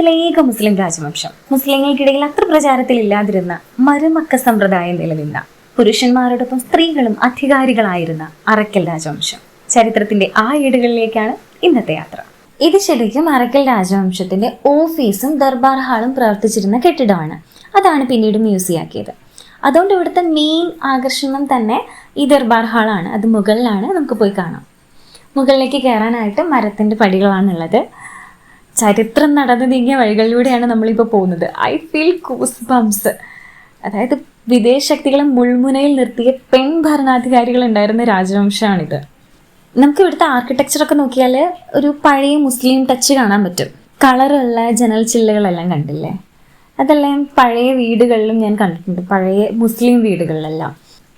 കേരളത്തിലെ ഏക മുസ്ലിം രാജവംശം, മുസ്ലിങ്ങൾക്കിടയിൽ അത്ര പ്രചാരത്തിലില്ലാതിരുന്ന മരുമക്ക സമ്പ്രദായം നിലനിന്ന, പുരുഷന്മാരോടൊപ്പം സ്ത്രീകളും അധികാരികളായിരുന്ന അറക്കൽ രാജവംശം. ചരിത്രത്തിന്റെ ആ ഏടുകളിലേക്കാണ് ഇന്നത്തെ യാത്ര. ഇത് ശരിക്കും അറക്കൽ രാജവംശത്തിന്റെ ഓഫീസും ദർബാർ ഹാളും പ്രവർത്തിച്ചിരുന്ന കെട്ടിടമാണ്. അതാണ് പിന്നീട് മ്യൂസിയാക്കിയത്. അതുകൊണ്ട് ഇവിടുത്തെ മെയിൻ ആകർഷണം തന്നെ ഈ ദർബാർ ഹാളാണ്. അത് മുകളിലാണ്, നമുക്ക് പോയി കാണാം. മുകളിലേക്ക് കയറാനായിട്ട് മരത്തിൻ്റെ പടികളാണുള്ളത്. ചരിത്രം നടന്നു നീങ്ങിയ വഴികളിലൂടെയാണ് നമ്മളിപ്പോൾ പോകുന്നത്. I feel course bumps. അതായത് വിദേശ ശക്തികളെ മുൾമുനയിൽ നിർത്തിയ പെൺ ഭരണാധികാരികൾ ഉണ്ടായിരുന്ന രാജവംശമാണിത്. നമുക്ക് ഇവിടുത്തെ ആർക്കിടെക്ചറൊക്കെ നോക്കിയാൽ ഒരു പഴയ മുസ്ലിം ടച്ച് കാണാൻ പറ്റും. കളറുള്ള ജനൽ ചില്ലുകളെല്ലാം കണ്ടില്ലേ? അതെല്ലാം പഴയ വീടുകളിലും ഞാൻ കണ്ടിട്ടുണ്ട്, പഴയ മുസ്ലിം വീടുകളിലെല്ലാം.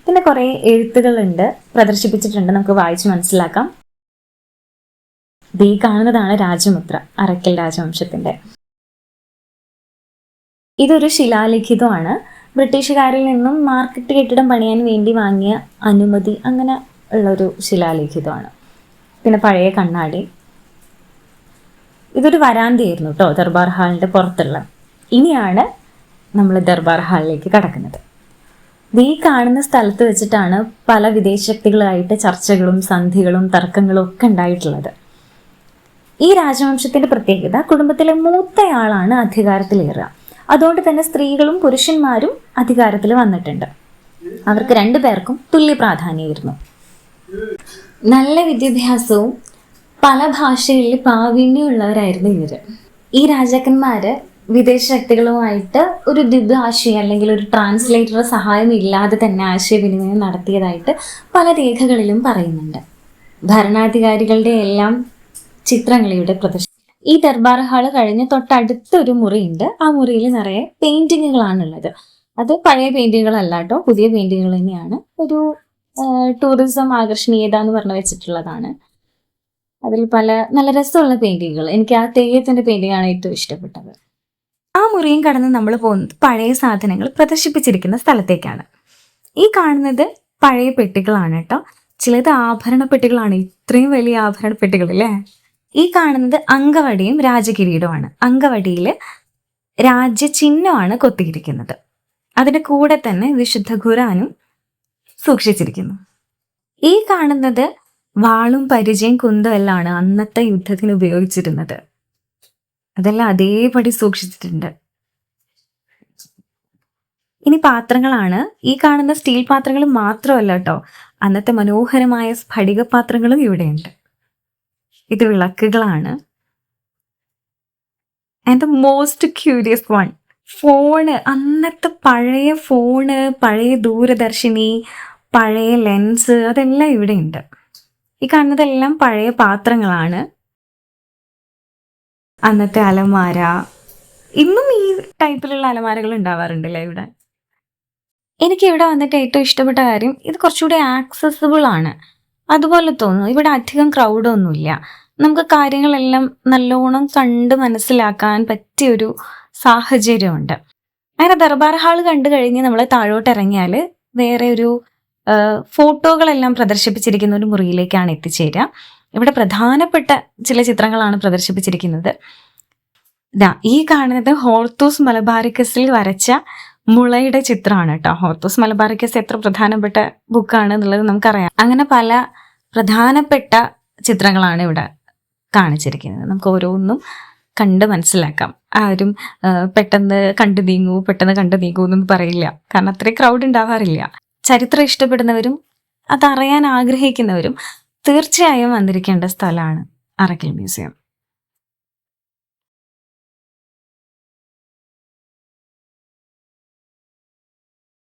പിന്നെ കുറേ എഴുത്തുകളുണ്ട്, പ്രദർശിപ്പിച്ചിട്ടുണ്ട്, നമുക്ക് വായിച്ച് മനസ്സിലാക്കാം. ഈ കാണുന്നതാണ് രാജമുദ്ര, അറക്കൽ രാജവംശത്തിന്റെ. ഇതൊരു ശിലാലിഖിതമാണ്. ബ്രിട്ടീഷുകാരിൽ നിന്നും മാർക്കറ്റ് കെട്ടിടം പണിയാൻ വേണ്ടി വാങ്ങിയ അനുമതി അങ്ങനെ ഉള്ളൊരു ശിലാലിഖിതമാണ്. പിന്നെ പഴയ കണ്ണാടി. ഇതൊരു വരാന്തയായിരുന്നു കേട്ടോ, ദർബാർ ഹാളിന്റെ പുറത്തുള്ള. ഇനിയാണ് നമ്മൾ ദർബാർ ഹാളിലേക്ക് കടക്കുന്നത്. ഈ കാണുന്ന സ്ഥലത്ത് വെച്ചിട്ടാണ് പല വിദേശ ശക്തികളായിട്ട് ചർച്ചകളും സന്ധികളും തർക്കങ്ങളും ഒക്കെ ഉണ്ടായിട്ടുള്ളത്. ഈ രാജവംശത്തിന്റെ പ്രത്യേകത, കുടുംബത്തിലെ മൂത്തയാളാണ് അധികാരത്തിലേറുക. അതുകൊണ്ട് തന്നെ സ്ത്രീകളും പുരുഷന്മാരും അധികാരത്തിൽ വന്നിട്ടുണ്ട്. അവർക്ക് രണ്ടുപേർക്കും തുല്യ പ്രാധാന്യമായിരുന്നു. നല്ല വിദ്യാഭ്യാസവും പല ഭാഷകളിൽ പ്രാവീണ്യമുള്ളവരായിരുന്നു ഇവര്. ഈ രാജാക്കന്മാര് വിദേശ ശക്തികളുമായിട്ട് ഒരു ദ്വിഭാഷി അല്ലെങ്കിൽ ഒരു ട്രാൻസ്ലേറ്ററുടെ സഹായം ഇല്ലാതെ തന്നെ ആശയവിനിമയം നടത്തിയതായിട്ട് പല രേഖകളിലും പറയുന്നുണ്ട്. ഭരണാധികാരികളുടെ എല്ലാം ചിത്രങ്ങൾ ഇവിടെ പ്രദർശിപ്പിക്കും. ഈ ദർബാർ ഹാള് കഴിഞ്ഞ് തൊട്ടടുത്തൊരു മുറിയുണ്ട്. ആ മുറിയിൽ നിറയെ പെയിന്റിങ്ങുകളാണുള്ളത്. അത് പഴയ പെയിന്റിങ്ങുകളല്ല കേട്ടോ, പുതിയ പെയിന്റിങ്ങുകൾ തന്നെയാണ്. ഒരു ടൂറിസം ആകർഷണീയത എന്ന് പറഞ്ഞു വെച്ചിട്ടുള്ളതാണ്. അതിൽ പല നല്ല രസമുള്ള പെയിന്റിങ്ങുകൾ. എനിക്ക് ആ തെയ്യത്തിന്റെ പെയിന്റിംഗ് ആണ് ഏറ്റവും ഇഷ്ടപ്പെട്ടത്. ആ മുറിയും കടന്ന് നമ്മൾ പോകുന്നത് പഴയ സാധനങ്ങൾ പ്രദർശിപ്പിച്ചിരിക്കുന്ന സ്ഥലത്തേക്കാണ്. ഈ കാണുന്നത് പഴയ പെട്ടികളാണ് കേട്ടോ. ചിലത് ആഭരണ പെട്ടികളാണ്. ഇത്രയും വലിയ ആഭരണ പെട്ടികൾ അല്ലേ? ഈ കാണുന്നത് അങ്കവടിയും രാജകിരീടവുമാണ്. അങ്കവടിയിൽ രാജ്യചിഹ്നമാണ് കൊത്തിയിരിക്കുന്നത്. അതിൻ്റെ കൂടെ തന്നെ വിശുദ്ധ ഖുറാനും സൂക്ഷിച്ചിരിക്കുന്നു. ഈ കാണുന്നത് വാളും പരിചയും കുന്തം എല്ലാമാണ് അന്നത്തെ യുദ്ധത്തിന് ഉപയോഗിച്ചിരുന്നത്. അതെല്ലാം അതേപടി സൂക്ഷിച്ചിട്ടുണ്ട്. ഇനി പാത്രങ്ങളാണ്. ഈ കാണുന്ന സ്റ്റീൽ പാത്രങ്ങൾ മാത്രമല്ല കേട്ടോ, അന്നത്തെ മനോഹരമായ സ്ഫടിക പാത്രങ്ങളും ഇവിടെയുണ്ട്. ഇത് വിളക്കുകളാണ്. And the most curious one, phone. അന്നത്തെ പഴയ ഫോണ്, പഴയ ദൂരദർശിനി, പഴയ ലെൻസ്, അതെല്ലാം ഇവിടെ ഉണ്ട്. ഈ കാണുന്നതെല്ലാം പഴയ പാത്രങ്ങളാണ്. അന്നത്തെ അലമാര. ഇന്നും ഈ ടൈപ്പിലുള്ള അലമാരകൾ ഉണ്ടാവാറുണ്ടല്ലേ ഇവിടെ. എനിക്ക് ഇവിടെ വന്നിട്ട് ഏറ്റവും ഇഷ്ടപ്പെട്ട കാര്യം, ഇത് കുറച്ചുകൂടി ആക്സസിബിൾ ആണ്. അതുപോലെ തോന്നുന്നു. ഇവിടെ അധികം ക്രൗഡൊന്നുമില്ല. നമുക്ക് കാര്യങ്ങളെല്ലാം നല്ലോണം കണ്ട് മനസ്സിലാക്കാൻ പറ്റിയൊരു സാഹചര്യമുണ്ട്. അങ്ങനെ ദർബാർ ഹാൾ കണ്ടു കഴിഞ്ഞ് നമ്മൾ താഴോട്ട് ഇറങ്ങിയാൽ വേറെ ഒരു ഫോട്ടോകളെല്ലാം പ്രദർശിപ്പിച്ചിരിക്കുന്ന ഒരു മുറിയിലേക്കാണ് എത്തിച്ചേരുക. ഇവിടെ പ്രധാനപ്പെട്ട ചില ചിത്രങ്ങളാണ് പ്രദർശിപ്പിച്ചിരിക്കുന്നത്. ഈ കാണുന്നത് ഹോർത്തൂസ് മലബാറിക്കസിൽ വരച്ച മുളയുടെ ചിത്രമാണ് കേട്ടോ. ഹോർത്തൂസ് മലബാറിക്കസ് എത്ര പ്രധാനപ്പെട്ട ബുക്കാണ് എന്നുള്ളത് നമുക്കറിയാം. അങ്ങനെ പല പ്രധാനപ്പെട്ട ചിത്രങ്ങളാണ് ഇവിടെ കാണിച്ചിരിക്കുന്നത്. നമുക്ക് ഓരോന്നും കണ്ട് മനസ്സിലാക്കാം. ആരും പെട്ടെന്ന് കണ്ടു നീങ്ങൂ എന്നൊന്നും പറയില്ല, കാരണം അത്രയും ക്രൗഡ് ഉണ്ടാവാറില്ല. ചരിത്രം ഇഷ്ടപ്പെടുന്നവരും അതറിയാൻ ആഗ്രഹിക്കുന്നവരും തീർച്ചയായും വന്നിരിക്കേണ്ട സ്ഥലമാണ് അറക്കൽ മ്യൂസിയം.